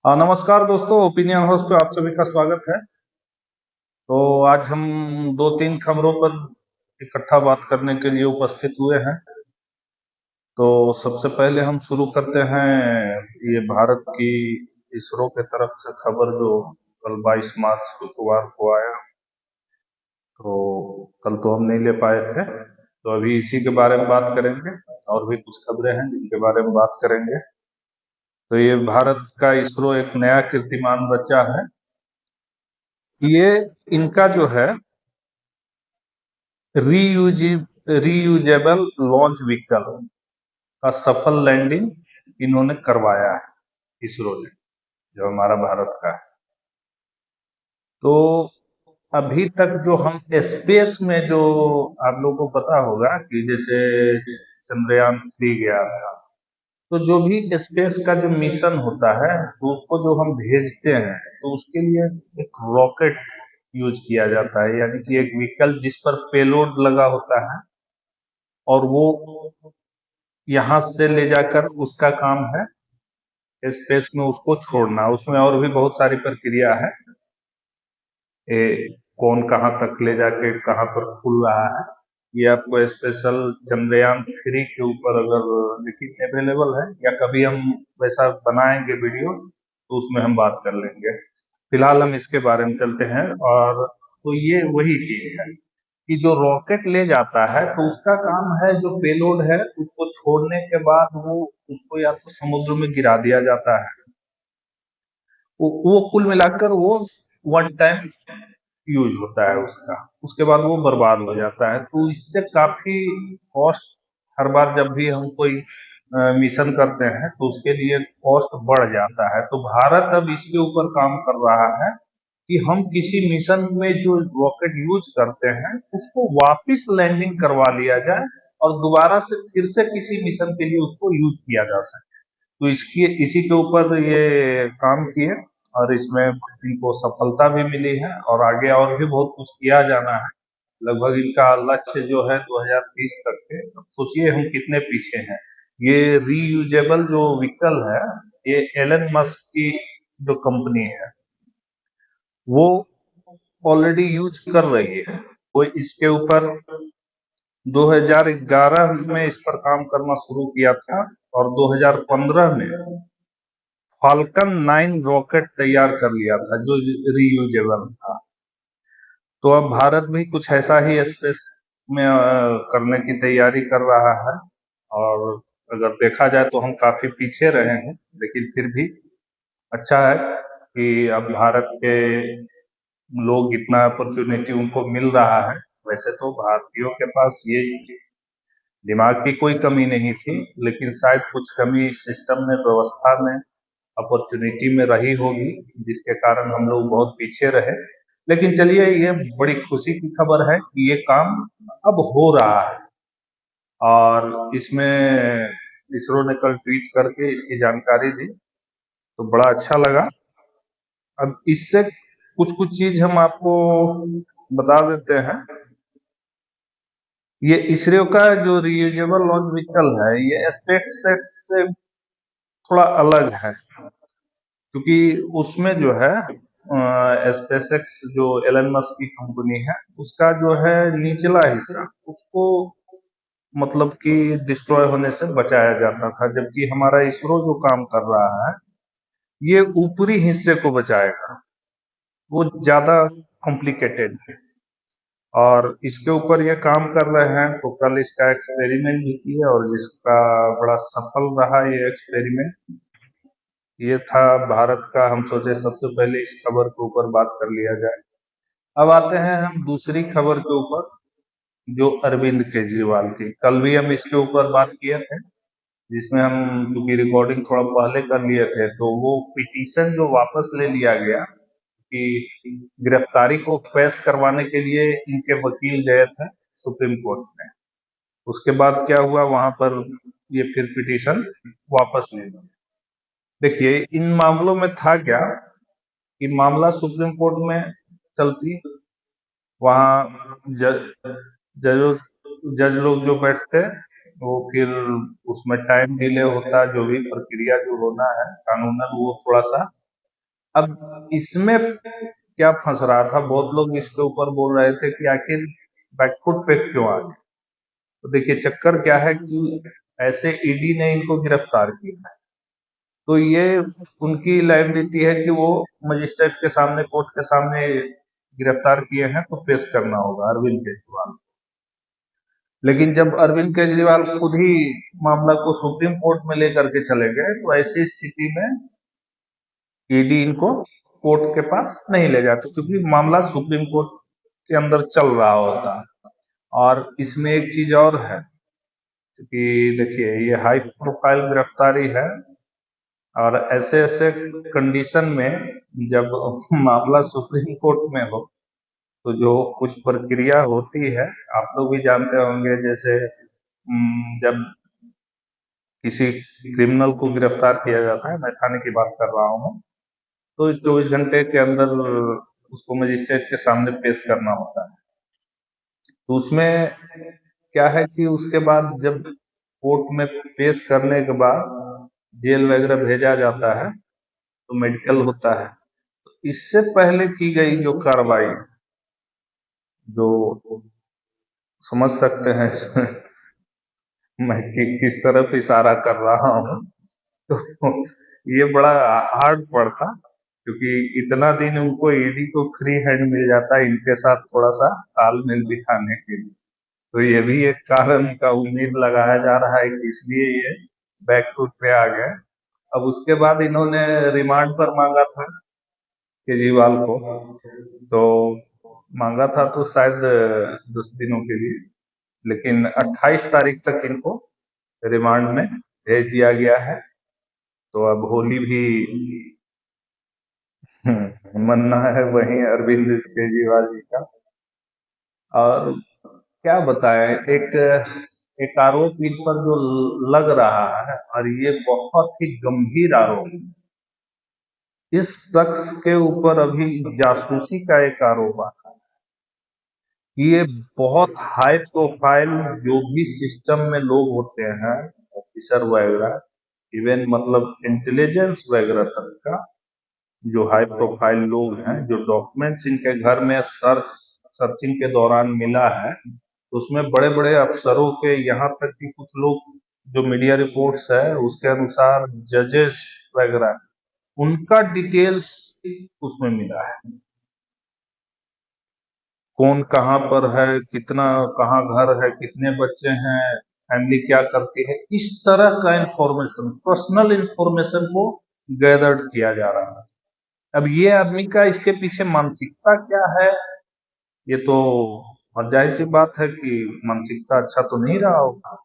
नमस्कार दोस्तों, opinion house पे आप सभी का स्वागत है। तो आज हम दो तीन खबरों पर इकट्ठा बात करने के लिए उपस्थित हुए हैं। तो सबसे पहले हम शुरू करते हैं ये भारत की इसरो के तरफ से खबर जो कल 22 मार्च शुक्रवार को आया। तो कल तो हम नहीं ले पाए थे, तो अभी इसी के बारे में बात करेंगे। और भी कुछ खबरें हैं जिनके बारे में बात करेंगे। तो ये भारत का इसरो एक नया कीर्तिमान रचा है। ये इनका जो है रीयूजी रीयूजेबल लॉन्च व्हीकल का सफल लैंडिंग इन्होंने करवाया है, इसरो ने, जो हमारा भारत का है। तो अभी तक जो हम स्पेस में जो, आप लोगों को पता होगा कि जैसे चंद्रयान 3 गया था, तो जो भी स्पेस का जो मिशन होता है तो उसको जो हम भेजते हैं तो उसके लिए एक रॉकेट यूज किया जाता है, यानी कि एक व्हीकल जिस पर पेलोड लगा होता है, और वो यहाँ से ले जाकर उसका काम है स्पेस में उसको छोड़ना। उसमें और भी बहुत सारी प्रक्रिया है। कौन कहाँ तक ले जाके कहाँ पर खुल रहा है, ये आपको स्पेशल चंद्रयान 3 के ऊपर अगर लेकिन अवेलेबल है, या कभी हम वैसा बनाएंगे वीडियो तो उसमें हम बात कर लेंगे। फिलहाल हम इसके बारे में चलते हैं। और तो ये वही चीज है कि जो रॉकेट ले जाता है तो उसका काम है, जो पेलोड है उसको छोड़ने के बाद वो उसको या तो समुद्र में गिरा दिया जाता है। वो कुल मिलाकर वो वन टाइम यूज होता है उसका, उसके बाद वो बर्बाद हो जाता है। तो इससे काफी कॉस्ट, हर बार जब भी हम कोई मिशन करते हैं तो उसके लिए कॉस्ट बढ़ जाता है। तो भारत अब इसके ऊपर काम कर रहा है कि हम किसी मिशन में जो रॉकेट यूज करते हैं उसको वापस लैंडिंग करवा लिया जाए, और दोबारा से फिर से किसी मिशन के लिए उसको यूज किया जा सके। तो इसकी इसी के ऊपर ये काम किए, और इसमें इनको सफलता भी मिली है, और आगे और भी बहुत कुछ किया जाना है। लगभग इनका लक्ष्य जो है 2030 तक है। अब सोचिए हम कितने पीछे हैं। ये रीयूजेबल जो व्हीकल है, ये एलन मस्क की जो कंपनी है वो ऑलरेडी यूज कर रही है। वो इसके ऊपर 2011 में इस पर काम करना शुरू किया था, और 2015 में फाल्कन 9 रॉकेट तैयार कर लिया था जो रीयूजेबल था। तो अब भारत भी कुछ ऐसा ही स्पेस में करने की तैयारी कर रहा है। और अगर देखा जाए तो हम काफी पीछे रहे हैं, लेकिन फिर भी अच्छा है कि अब भारत के लोग इतना अपॉर्चुनिटी उनको मिल रहा है। वैसे तो भारतीयों के पास ये दिमाग की कोई कमी नहीं थी, लेकिन शायद कुछ कमी सिस्टम में, व्यवस्था में, अपॉर्चुनिटी में रही होगी, जिसके कारण हम लोग बहुत पीछे रहे। लेकिन चलिए, ये बड़ी खुशी की खबर है कि ये काम अब हो रहा है, और इसमें इसरो ने कल ट्वीट करके इसकी जानकारी दी, तो बड़ा अच्छा लगा। अब इससे कुछ कुछ चीज हम आपको बता देते हैं। ये इसरो का जो रियूजेबल लॉन्च व्हीकल है, ये स्पेसएक्स से थोड़ा अलग है, क्योंकि उसमें जो है स्पेसएक्स जो एलन मस्क की कंपनी है, उसका जो है निचला हिस्सा उसको मतलब कि डिस्ट्रॉय होने से बचाया जाता था, जबकि हमारा इसरो जो काम कर रहा है ये ऊपरी हिस्से को बचाएगा। वो ज्यादा कॉम्प्लिकेटेड है, और इसके ऊपर ये काम कर रहे हैं। तो कल इसका एक्सपेरिमेंट भी किया, और जिसका बड़ा सफल रहा ये एक्सपेरिमेंट। ये था भारत का, हम सोचे सबसे पहले इस खबर के ऊपर बात कर लिया जाए। अब आते हैं हम दूसरी खबर के ऊपर, जो अरविंद केजरीवाल की। कल भी हम इसके ऊपर बात किए थे, जिसमें हम चूंकि रिकॉर्डिंग थोड़ा पहले कर लिए थे, तो वो पिटीशन जो वापस ले लिया गया कि गिरफ्तारी को पेश करवाने के लिए इनके वकील गए थे सुप्रीम कोर्ट में। उसके बाद क्या हुआ वहां पर, ये फिर पिटीशन वापस ले लिया। देखिए, इन मामलों में था क्या कि मामला सुप्रीम कोर्ट में चलती, वहाँ जज जज लोग जो बैठते, वो फिर उसमें टाइम डिले होता, जो भी प्रक्रिया जो होना है कानूनन वो थोड़ा सा अब इसमें क्या फंस रहा था, बहुत लोग इसके ऊपर बोल रहे थे कि आखिर बैकफुट पे क्यों आ गए। तो देखिए चक्कर क्या है कि ऐसे ईडी ने इनको गिरफ्तार किया है, तो ये उनकी लायबिलिटी है कि वो मजिस्ट्रेट के सामने, कोर्ट के सामने गिरफ्तार किए हैं तो पेश करना होगा अरविंद केजरीवाल। लेकिन जब अरविंद केजरीवाल खुद ही मामला को सुप्रीम कोर्ट में लेकर के चले गए, तो ऐसी स्थिति में ईडी इनको कोर्ट के पास नहीं ले जाते, क्योंकि मामला सुप्रीम कोर्ट के अंदर चल रहा होता है। और इसमें एक चीज और है कि देखिए ये हाई प्रोफाइल गिरफ्तारी है, और ऐसे ऐसे कंडीशन में जब मामला सुप्रीम कोर्ट में हो, तो जो कुछ प्रक्रिया होती है आप लोग भी जानते होंगे। जैसे जब किसी क्रिमिनल को गिरफ्तार किया जाता है, मैं थाने की बात कर रहा हूँ, तो 24 घंटे के अंदर उसको मजिस्ट्रेट के सामने पेश करना होता है। तो उसमें क्या है कि उसके बाद जब कोर्ट में पेश करने के बाद जेल वगैरह भेजा जाता है, तो मेडिकल होता है। तो इससे पहले की गई जो कार्रवाई, जो समझ सकते हैं मैं किस तरफ इशारा कर रहा हूँ, तो ये बड़ा हार्ड पड़ता, क्योंकि इतना दिन उनको ईडी को फ्री हैंड मिल जाता है इनके साथ थोड़ा सा तालमेल दिखाने के लिए। तो ये भी एक कारण का उम्मीद लगाया जा रहा है कि इसलिए ये बैकफुट पे आ गए। अब उसके बाद इन्होंने रिमांड पर मांगा था केजरीवाल को, तो मांगा था तो शायद 10 दिनों के लिए, लेकिन 28 तारीख तक इनको रिमांड में भेज दिया गया है। तो अब होली भी मन्ना है वहीं अरविंद केजरीवाल जी का। और क्या बताएं, एक एक आरोप इन पर जो लग रहा है, और ये बहुत ही गंभीर आरोप। इस शख्स के ऊपर अभी जासूसी का एक आरोप आता है। ये बहुत हाई प्रोफाइल जो भी सिस्टम में लोग होते हैं, ऑफिसर वगैरह, इवन मतलब इंटेलिजेंस वगैरह तक का, जो हाई प्रोफाइल लोग हैं, जो डॉक्यूमेंट्स इनके घर में सर्चिंग के दौरान मिला है, तो उसमें बड़े बड़े अफसरों के, यहाँ तक कि कुछ लोग, जो मीडिया रिपोर्ट्स है उसके अनुसार जजेस वगैरह, उनका डिटेल्स उसमें मिला है। कौन कहाँ पर है, कितना, कहाँ घर है, कितने बच्चे हैं, फैमिली क्या करती है, इस तरह का इंफॉर्मेशन, पर्सनल इंफॉर्मेशन को गैदर्ड किया जा रहा है। अब ये आदमी का इसके पीछे मानसिकता क्या है, ये तो और जाहिर सी बात है कि मानसिकता अच्छा तो नहीं रहा होगा।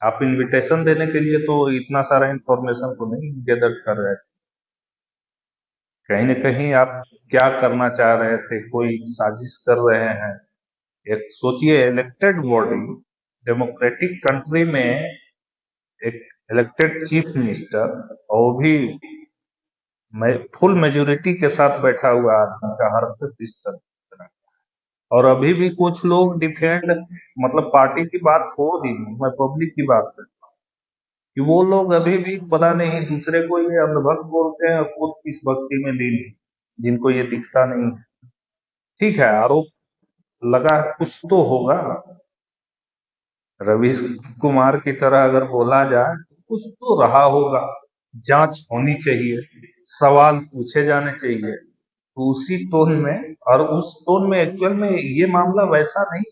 आप इनविटेशन देने के लिए तो इतना सारा इंफॉर्मेशन तो नहीं गैदर कर रहे थे, कहीं ना कहीं आप क्या करना चाह रहे थे, कोई साजिश कर रहे हैं। एक सोचिए, इलेक्टेड बॉडी, डेमोक्रेटिक कंट्री में एक इलेक्टेड चीफ मिनिस्टर, और वो भी फुल मेजोरिटी के साथ बैठा हुआ आदमी का हरकत इस तरह। और अभी भी कुछ लोग डिफेंड, मतलब पार्टी की बात छोड़ दीजिए, मैं पब्लिक की बात करता हूँ, कि वो लोग अभी भी पता नहीं दूसरे को ये अंधभक्त बोलते हैं और खुद किस भक्ति में लीन है, जिनको ये दिखता नहीं है। ठीक है, आरोप लगा, कुछ तो होगा। रवीश कुमार की तरह अगर बोला जाए तो कुछ तो रहा होगा, जांच होनी चाहिए, सवाल पूछे जाने चाहिए, तो उसी टोन में, और उस टोन में एक्चुअल में ये मामला वैसा नहीं,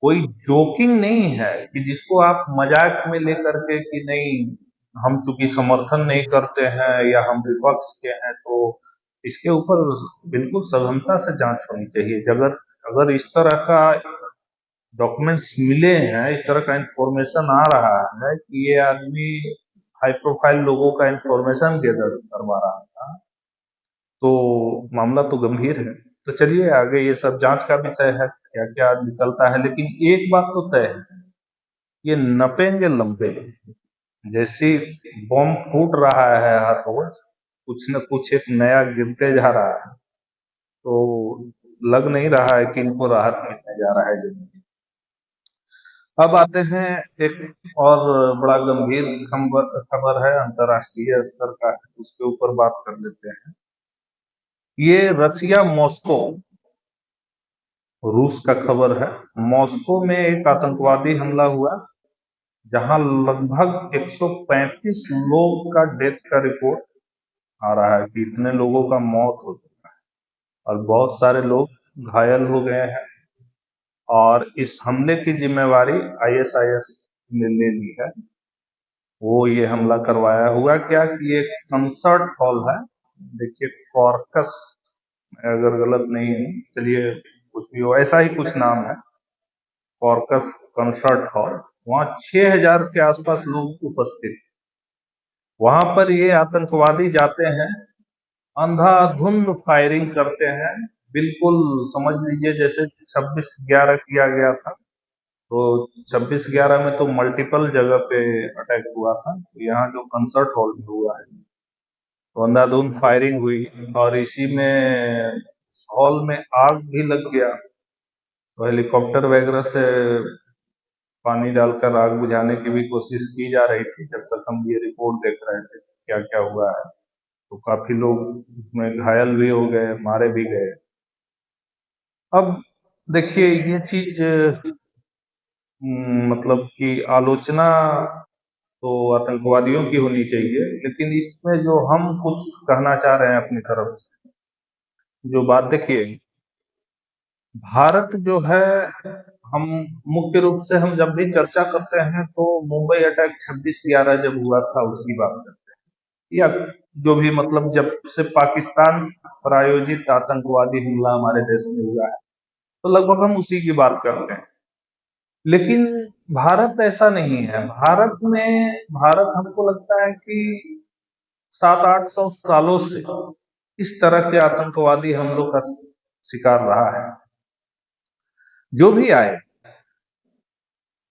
कोई जोकिंग नहीं है कि जिसको आप मजाक में लेकर के कि नहीं, हम चूंकि समर्थन नहीं करते हैं या हम विपक्ष के हैं, तो इसके ऊपर बिल्कुल सघनता से जांच होनी चाहिए। अगर अगर इस तरह का डॉक्यूमेंट्स मिले हैं, इस तरह का इंफॉर्मेशन आ रहा है कि ये आदमी हाई प्रोफाइल लोगों का इंफॉर्मेशन गैदर करवा रहा था, तो मामला तो गंभीर है। तो चलिए आगे, ये सब जांच का विषय है, क्या क्या निकलता है। लेकिन एक बात तो तय है, ये नपेंगे लंपेंगे, जैसी बम फूट रहा है हर रोज, कुछ न कुछ एक नया गिरते जा रहा है, तो लग नहीं रहा है कि इनको राहत मिलने जा रहा है जमीन। अब आते हैं एक और बड़ा गंभीर खबर खबर है, अंतर्राष्ट्रीय स्तर का है, उसके ऊपर बात कर लेते हैं। ये रसिया मॉस्को, रूस का खबर है। मॉस्को में एक आतंकवादी हमला हुआ, जहां लगभग 135 लोग का डेथ का रिपोर्ट आ रहा है कि इतने लोगों का मौत हो चुका है और बहुत सारे लोग घायल हो गए हैं। और इस हमले की जिम्मेवारी आईएसआईएस ने ले ली है। वो ये हमला करवाया। हुआ क्या कि एक कंसर्ट हॉल है, देखिए कॉर्कस, अगर गलत नहीं है, चलिए कुछ भी हो, ऐसा ही कुछ नाम है, कॉर्कस कंसर्ट हॉल। वहाँ 6000 के आसपास लोग उपस्थित। वहां पर ये आतंकवादी जाते हैं, अंधाधुंध फायरिंग करते हैं, बिल्कुल समझ लीजिए जैसे 26/11 किया गया था। तो 26/11 में तो मल्टीपल जगह पे अटैक हुआ था, तो यहाँ जो कंसर्ट हॉल में हुआ है, तो अंधाधुंध फायरिंग हुई और इसी में हॉल में आग भी लग गया। तो हेलीकॉप्टर वगैरह से पानी डालकर आग बुझाने की भी कोशिश की जा रही थी, जब तक हम ये रिपोर्ट देख रहे थे क्या क्या हुआ है। तो काफी लोग उसमें घायल भी हो गए, मारे भी गए। अब देखिए ये चीज मतलब कि आलोचना तो आतंकवादियों की होनी चाहिए, लेकिन इसमें जो हम कुछ कहना चाह रहे हैं अपनी तरफ से, जो बात देखिए, भारत जो है, हम मुख्य रूप से हम जब भी चर्चा करते हैं तो मुंबई अटैक 26/11 जब हुआ था उसकी बात करते हैं, या जो भी मतलब जब से पाकिस्तान प्रायोजित आतंकवादी हमला हमारे देश में हुआ है, तो लगभग हम उसी की बात करते हैं। लेकिन भारत ऐसा नहीं है। भारत हमको लगता है कि 700-800 सालों से इस तरह के आतंकवादी हमलों का शिकार रहा है। जो भी आए,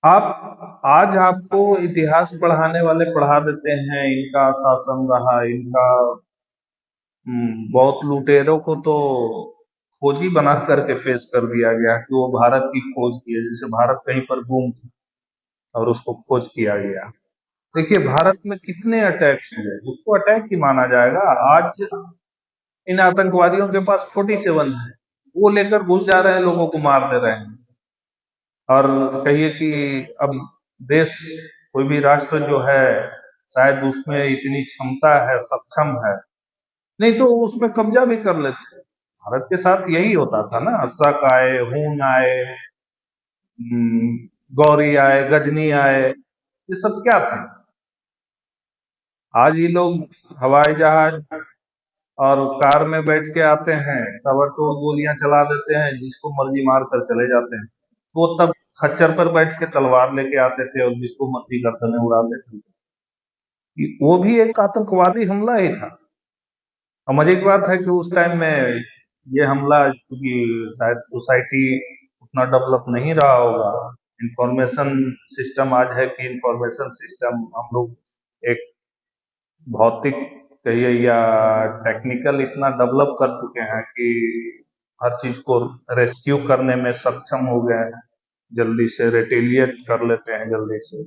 आप आज आपको इतिहास पढ़ाने वाले पढ़ा देते हैं इनका शासन रहा, इनका बहुत लुटेरों को तो खोजी बना करके पेश कर दिया गया कि वो भारत की खोज की है, जैसे भारत कहीं पर गुम था और उसको खोज किया गया। देखिए भारत में कितने अटैक्स हुए, उसको अटैक ही माना जाएगा। आज इन आतंकवादियों के पास 47 है, वो लेकर घुस जा रहे हैं, लोगों को मार दे रहे हैं। और कहिए कि अब देश, कोई भी राष्ट्र जो है, शायद उसमें इतनी क्षमता है, सक्षम है, नहीं तो उसमें कब्जा भी कर लेते। भारत के साथ यही होता था ना, शक आए, हून आए, गौरी आए, गजनी आए, ये सब क्या थे। आज ये लोग हवाई जहाज और कार में बैठ के आते हैं, ताबड़तोड़ गोलियां चला देते हैं, जिसको मर्जी मार कर चले जाते हैं। वो तब खच्चर पर बैठ के तलवार लेके आते थे और जिसको मर्जी गर्दनें उड़ाते थे। वो भी एक आतंकवादी हमला ही था। और मजे की बात है कि उस टाइम में ये हमला, क्योंकि शायद सोसाइटी उतना डेवलप नहीं रहा होगा, इंफॉर्मेशन सिस्टम आज है कि इंफॉर्मेशन सिस्टम हम लोग एक भौतिक कहिए या टेक्निकल इतना डेवलप कर चुके हैं कि हर चीज को रेस्क्यू करने में सक्षम हो गए हैं, जल्दी से रिटेलिएट कर लेते हैं जल्दी से।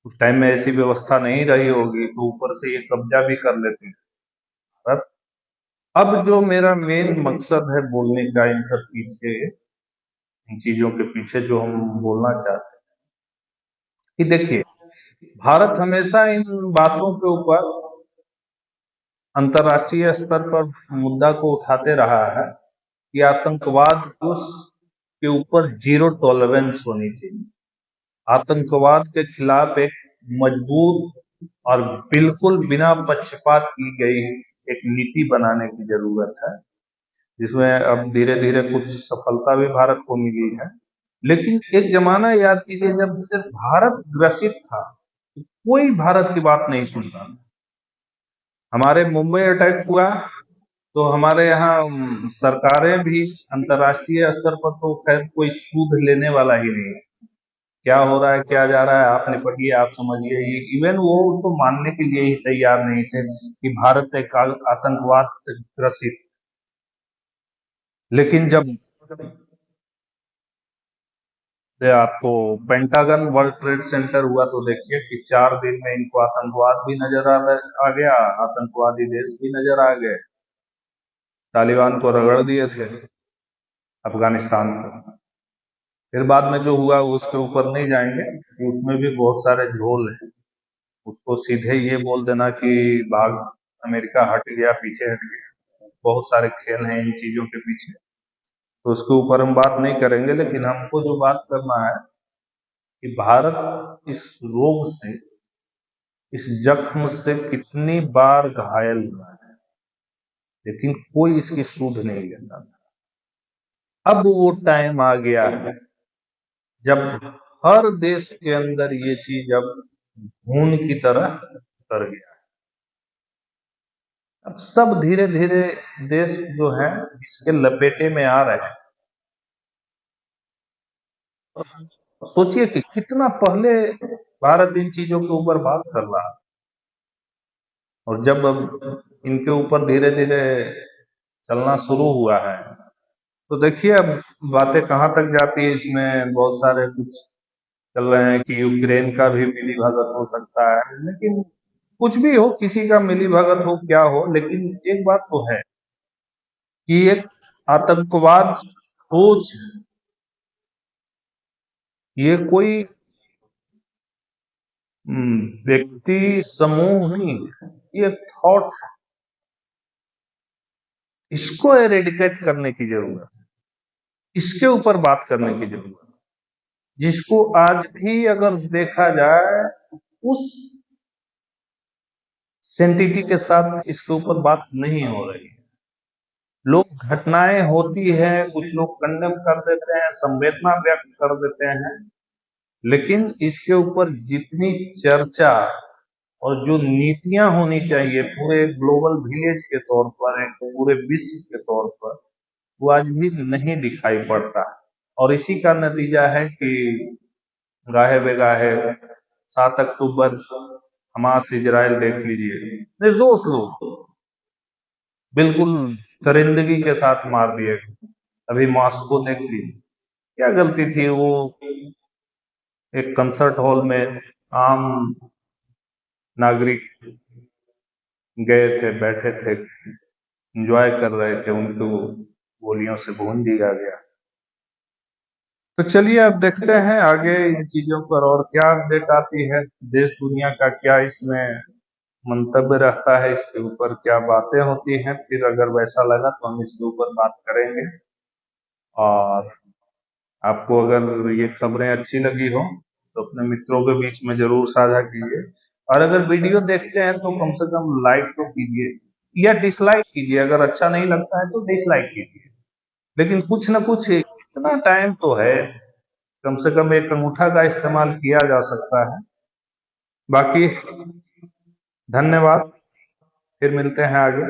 उस टाइम में ऐसी व्यवस्था नहीं रही होगी, तो ऊपर से ये कब्जा भी कर लेते थे। अब जो मेरा मेन मकसद है बोलने का इन सब पीछे, इन चीजों के पीछे जो हम बोलना चाहते हैं कि देखिए, भारत हमेशा इन बातों के ऊपर अंतर्राष्ट्रीय स्तर पर मुद्दा को उठाते रहा है कि आतंकवाद उस के ऊपर जीरो टॉलरेंस होनी चाहिए। आतंकवाद के खिलाफ एक मजबूत और बिल्कुल बिना पक्षपात की गई एक नीति बनाने की जरूरत है, जिसमें अब धीरे धीरे कुछ सफलता भी भारत को मिली है। लेकिन एक जमाना याद कीजिए जब सिर्फ भारत ग्रसित था, तो कोई भारत की बात नहीं सुनता। हमारे मुंबई अटैक हुआ तो हमारे यहाँ सरकारें भी अंतर्राष्ट्रीय स्तर पर तो खैर कोई सूद लेने वाला ही नहीं है। क्या हो रहा है, क्या जा रहा है, आप निपटिए, आप समझिए। ये इवन वो तो मानने के लिए ही तैयार नहीं थे कि भारत एक आतंकवाद से ग्रसित। लेकिन जब से आपको पेंटागन वर्ल्ड ट्रेड सेंटर हुआ, तो देखिए कि 4 दिन में इनको आतंकवाद भी नजर आ गया, आतंकवादी देश भी नजर आ गए। तालिबान को रगड़ दिए थे अफगानिस्तान को। फिर बाद में जो हुआ उसके ऊपर नहीं जाएंगे, कि उसमें भी बहुत सारे झोल हैं। उसको सीधे ये बोल देना कि भाग, अमेरिका हट गया, पीछे हट गया, बहुत सारे खेल हैं इन चीजों के पीछे। तो उसके ऊपर हम बात नहीं करेंगे, लेकिन हमको जो बात करना है कि भारत इस रोग से, इस जख्म से कितनी बार घायल हुआ है, लेकिन कोई इसकी सुध नहीं लेता। अब वो टाइम आ गया है जब हर देश के अंदर ये चीज अब खून की तरह उतर गया है। अब सब धीरे धीरे देश जो है इसके लपेटे में आ रहे हैं। सोचिए कि कितना पहले भारत इन चीजों के ऊपर बात कर रहा है, और जब अब इनके ऊपर धीरे धीरे चलना शुरू हुआ है, तो देखिए अब बातें कहाँ तक जाती है। इसमें बहुत सारे कुछ चल रहे हैं कि यूक्रेन का भी मिली भगत हो सकता है, लेकिन कुछ भी हो, किसी का मिली भगत हो क्या हो, लेकिन एक बात तो है कि एक आतंकवाद सोच, ये कोई व्यक्ति समूह नहीं है, ये थॉट है। इसको एरेडिकेट करने की जरूरत है, इसके ऊपर बात करने की जरूरत है, जिसको आज भी अगर देखा जाए उस सेंटिटी के साथ इसके ऊपर बात नहीं हो रही है। लोग, घटनाएं होती है, कुछ लोग कंडेम कर देते हैं, संवेदना व्यक्त कर देते हैं, लेकिन इसके ऊपर जितनी चर्चा और जो नीतियां होनी चाहिए पूरे ग्लोबल विलेज के तौर पर, एक पूरे विश्व के तौर पर, वो आज भी नहीं दिखाई पड़ता। और इसी का नतीजा है कि गाहे बेगाहे 7 अक्टूबर हमास इजराइल देख लीजिए, निर्दोष लोग बिल्कुल दरिंदगी के साथ मार दिए गए। अभी मॉस्को देख लीजिए, क्या गलती थी वो, एक कंसर्ट हॉल में आम नागरिक गए थे, बैठे थे, एंजॉय कर रहे थे, उनको गोलियों से भून दिया गया। तो चलिए अब देखते हैं आगे इन चीजों पर और क्या अपडेट आती है, देश दुनिया का क्या इसमें मंतव्य रहता है, इसके ऊपर क्या बातें होती हैं। फिर अगर वैसा लगा तो हम इसके ऊपर बात करेंगे। और आपको अगर ये खबरें अच्छी लगी हो तो अपने मित्रों के बीच में जरूर साझा कीजिए, और अगर वीडियो देखते हैं तो कम से कम लाइक तो कीजिए या डिसलाइक कीजिए। अगर अच्छा नहीं लगता है तो डिसलाइक कीजिए, लेकिन कुछ ना कुछ, इतना टाइम तो है, कम से कम एक अंगूठा का इस्तेमाल किया जा सकता है। बाकी धन्यवाद, फिर मिलते हैं आगे।